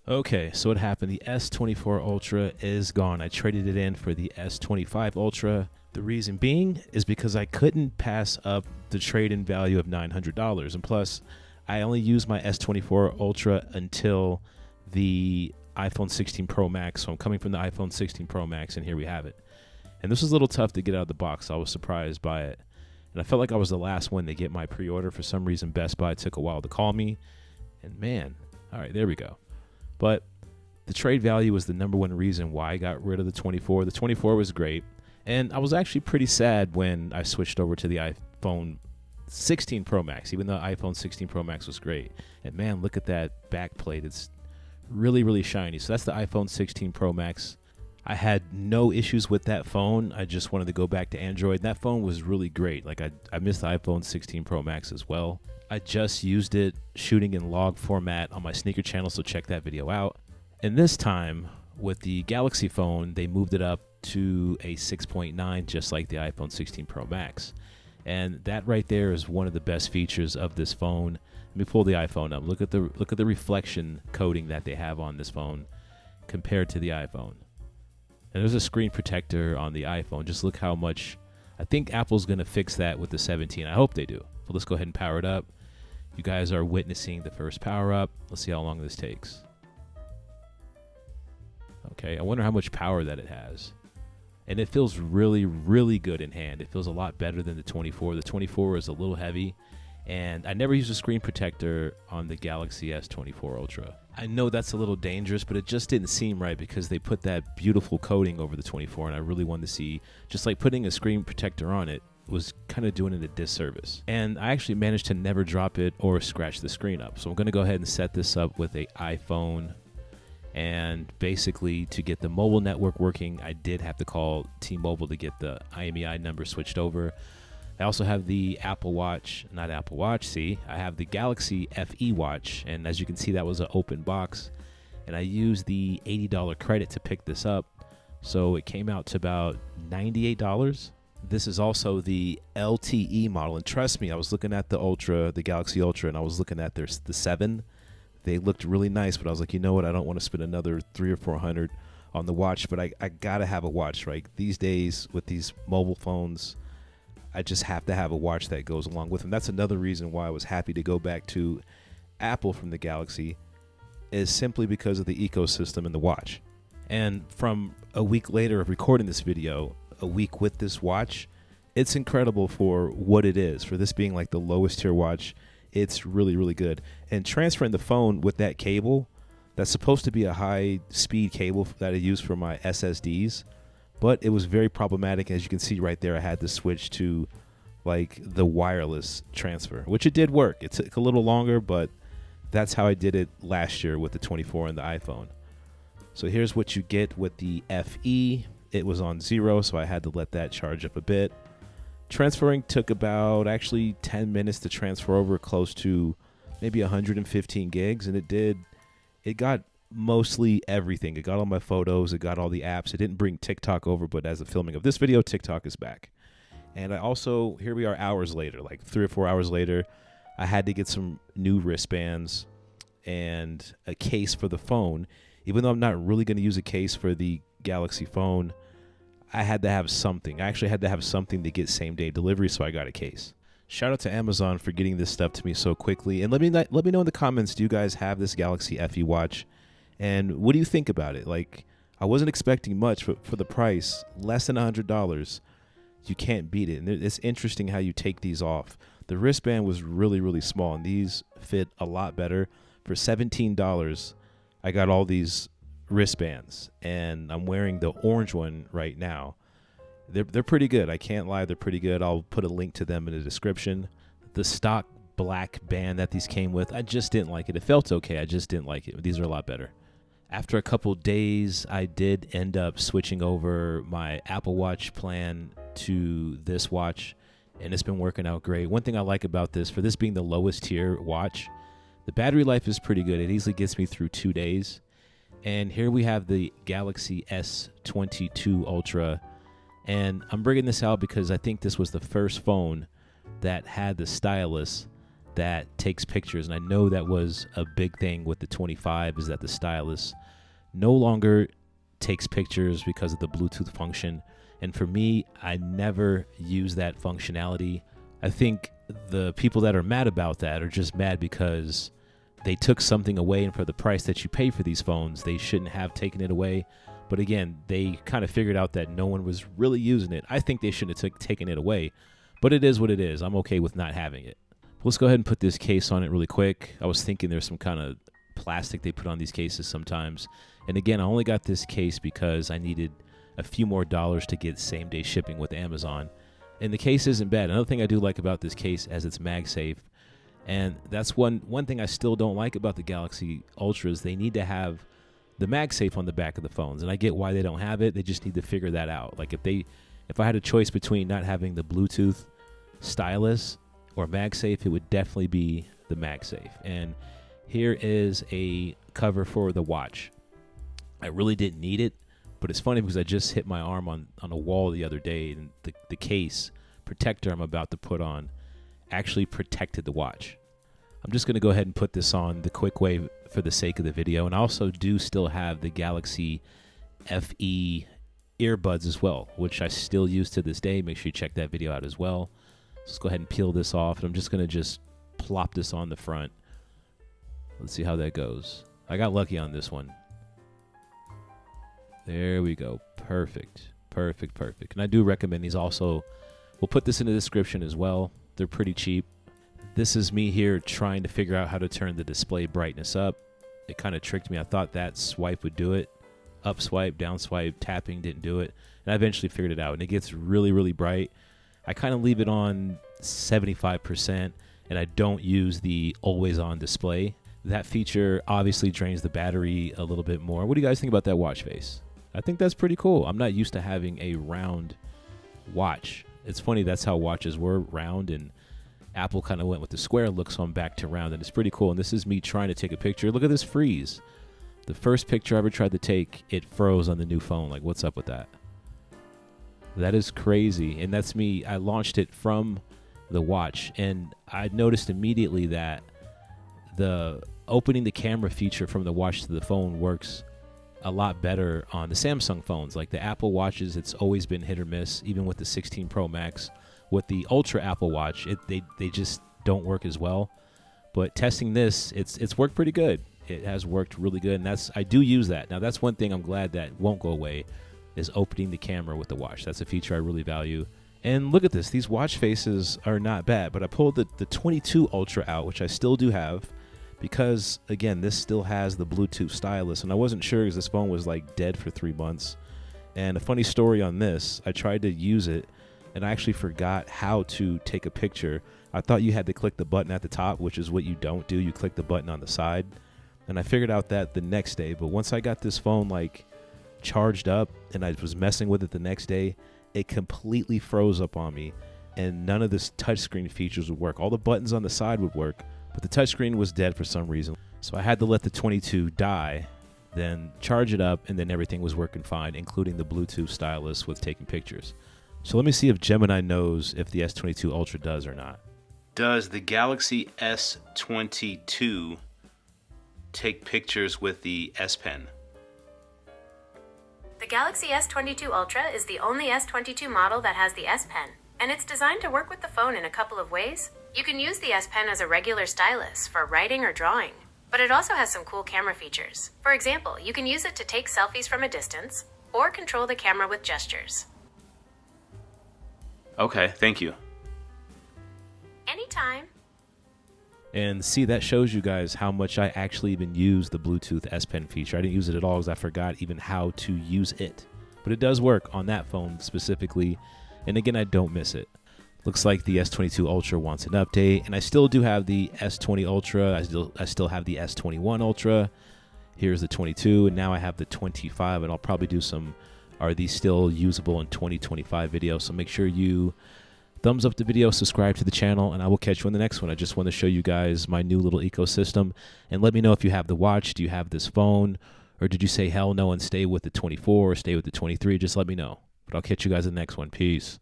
Okay, so what happened? The S24 Ultra is gone. I traded it in for the S25 Ultra. The reason being is because I couldn't pass up the trade-in value of $900. And plus, I only used my S24 Ultra until the iPhone 16 Pro Max. So I'm coming from the iPhone 16 Pro Max, and here we have it. And this was a little tough to get out of the box. I was surprised by it. And I felt like I was the last one to get my pre-order. For some reason, Best Buy took a while to call me. And man, all right, there we go. But the trade value was the number one reason why I got rid of the 24. The 24 was great. And I was actually pretty sad when I switched over to the iPhone 16 Pro Max, even though iPhone 16 Pro Max was great. And man, look at that back plate. It's really, really shiny. So that's the iPhone 16 Pro Max. I had no issues with that phone. I just wanted to go back to Android. That phone was really great. Like I missed the iPhone 16 Pro Max as well. I just used it shooting in log format on my sneaker channel, so check that video out. And this time, with the Galaxy phone, they moved it up to a 6.9, just like the iPhone 16 Pro Max. And that right there is one of the best features of this phone. Let me pull the iPhone up. Look at the reflection coating that they have on this phone compared to the iPhone. And there's a screen protector on the iPhone. Just look how much. I think Apple's going to fix that with the 17. I hope they do. So let's go ahead and power it up. You guys are witnessing the first power up. Let's see how long this takes. Okay, I wonder how much power that it has. And it feels really, really good in hand. It feels a lot better than the 24. The 24 is a little heavy. And I never used a screen protector on the Galaxy S24 Ultra. I know that's a little dangerous, but it just didn't seem right because they put that beautiful coating over the 24, and I really wanted to see, just like putting a screen protector on it was kind of doing it a disservice. And I actually managed to never drop it or scratch the screen up. So I'm going to go ahead and set this up with an iPhone. And basically, to get the mobile network working, I did have to call T-Mobile to get the IMEI number switched over. I also have the Apple Watch, not Apple Watch, see, I have the Galaxy FE Watch, and as you can see, that was an open box, and I used the $80 credit to pick this up, so it came out to about $98. This is also the LTE model, and trust me, I was looking at the Ultra, the Galaxy Ultra, and I was looking at the 7. They looked really nice, but I was like, you know what, I don't want to spend another $300 or $400 on the watch, but I gotta have a watch, right? These days, with these mobile phones, I just have to have a watch that goes along with them. That's another reason why I was happy to go back to Apple from the Galaxy, is simply because of the ecosystem in the watch. And from a week later of recording this video, a week with this watch, it's incredible for what it is. For this being like the lowest tier watch, it's really, really good. And transferring the phone with that cable, that's supposed to be a high speed cable that I use for my SSDs, but it was very problematic. As you can see right there, I had to switch to like the wireless transfer, which it did work. It took a little longer, but that's how I did it last year with the 24 and the iPhone. So here's what you get with the FE. It was on 0, so I had to let that charge up a bit. Transferring took about actually 10 minutes to transfer over, close to maybe 115 gigs, and it got mostly everything. It got all my photos, it got all the apps. It didn't bring TikTok over, but as of filming of this video, TikTok is back. And I also, here we are hours later, like 3 or 4 hours later, I had to get some new wristbands and a case for the phone. Even though I'm not really going to use a case for the Galaxy phone, I had to have something. I actually had to have something to get same day delivery, so I got a case. Shout out to Amazon for getting this stuff to me so quickly. And let me know in the comments, do you guys have this Galaxy FE watch? And what do you think about it? Like, I wasn't expecting much, but for the price, less than $100, you can't beat it. And it's interesting how you take these off. The wristband was really, really small, and these fit a lot better. For $17, I got all these wristbands, and I'm wearing the orange one right now. They're pretty good. I can't lie, they're pretty good. I'll put a link to them in the description. The stock black band that these came with, I just didn't like it. It felt okay, I just didn't like it. These are a lot better. After a couple days, I did end up switching over my Apple Watch plan to this watch, and it's been working out great. One thing I like about this, for this being the lowest tier watch, the battery life is pretty good. It easily gets me through 2 days. And here we have the Galaxy S22 Ultra, and I'm bringing this out because I think this was the first phone that had the stylus that takes pictures. And I know that was a big thing with the 25, is that the stylus no longer takes pictures because of the Bluetooth function. And for me, I never use that functionality. I think the people that are mad about that are just mad because they took something away, and for the price that you pay for these phones, they shouldn't have taken it away. But again, they kind of figured out that no one was really using it. I think they shouldn't have taken it away, but it is what it is. I'm okay with not having it. Let's go ahead and put this case on it really quick. I was thinking there's some kind of plastic they put on these cases sometimes. And again, I only got this case because I needed a few more dollars to get same-day shipping with Amazon. And the case isn't bad. Another thing I do like about this case is it's MagSafe. And that's one thing I still don't like about the Galaxy Ultras. They need to have the MagSafe on the back of the phones. And I get why they don't have it. They just need to figure that out. Like if I had a choice between not having the Bluetooth stylus or MagSafe, it would definitely be the MagSafe. And here is a cover for the watch. I really didn't need it, but it's funny because I just hit my arm on a wall the other day, and the case protector I'm about to put on actually protected the watch. I'm just going to go ahead and put this on the quick way for the sake of the video. And I also do still have the Galaxy FE earbuds as well, which I still use to this day. Make sure you check that video out as well. Let's go ahead and peel this off, and I'm just going to plop this on the front. Let's see how that goes. I got lucky on this one. There we go. Perfect. Perfect, perfect. And I do recommend these also. We'll put this in the description as well. They're pretty cheap. This is me here trying to figure out how to turn the display brightness up. It kind of tricked me. I thought that swipe would do it. Up swipe, down swipe, tapping didn't do it. And I eventually figured it out. And it gets really, really bright. I kind of leave it on 75%, and I don't use the always on display. That feature obviously drains the battery a little bit more. What do you guys think about that watch face? I think that's pretty cool. I'm not used to having a round watch. It's funny, that's how watches were, round, and Apple kind of went with the square look, so I'm back to round, and it's pretty cool. And this is me trying to take a picture. Look at this freeze. The first picture I ever tried to take, it froze on the new phone. Like, what's up with that? That is crazy. And that's me. I launched it from the watch, and I noticed immediately that the opening the camera feature from the watch to the phone works a lot better on the Samsung phones. Like the Apple Watches, it's always been hit or miss, even with the 16 Pro Max. With the Ultra Apple Watch, they just don't work as well. But testing this, it's worked pretty good. It has worked really good, and I do use that. Now, that's one thing I'm glad that won't go away, is opening the camera with the watch. That's a feature I really value. And look at this. These watch faces are not bad, but I pulled the 22 Ultra out, which I still do have, because, again, this still has the Bluetooth stylus, and I wasn't sure because this phone was, like, dead for 3 months. And a funny story on this, I tried to use it, and I actually forgot how to take a picture. I thought you had to click the button at the top, which is what you don't do. You click the button on the side. And I figured out that the next day. But once I got this phone, like, charged up, and I was messing with it the next day, it completely froze up on me, and none of this touchscreen features would work. All the buttons on the side would work, but the touchscreen was dead for some reason. So I had to let the 22 die, then charge it up, and then everything was working fine, including the Bluetooth stylus with taking pictures. So let me see if Gemini knows if the S22 Ultra does or not. Does the Galaxy S22 take pictures with the S Pen? The Galaxy S22 Ultra is the only S22 model that has the S Pen, and it's designed to work with the phone in a couple of ways. You can use the S Pen as a regular stylus for writing or drawing, but it also has some cool camera features. For example, you can use it to take selfies from a distance or control the camera with gestures. Okay, thank you. Anytime. And see, that shows you guys how much I actually even use the Bluetooth S Pen feature. I didn't use it at all because I forgot even how to use it. But it does work on that phone specifically. And again, I don't miss it. Looks like the S22 Ultra wants an update. And I still do have the S20 Ultra. I still have the S21 Ultra. Here's the 22. And now I have the 25. And I'll probably do some, are these still usable in 2025 videos. So make sure you thumbs up the video, subscribe to the channel, and I will catch you in the next one. I just want to show you guys my new little ecosystem, and let me know if you have the watch, do you have this phone, or did you say hell no and stay with the 24 or stay with the 23? Just let me know. But I'll catch you guys in the next one. Peace.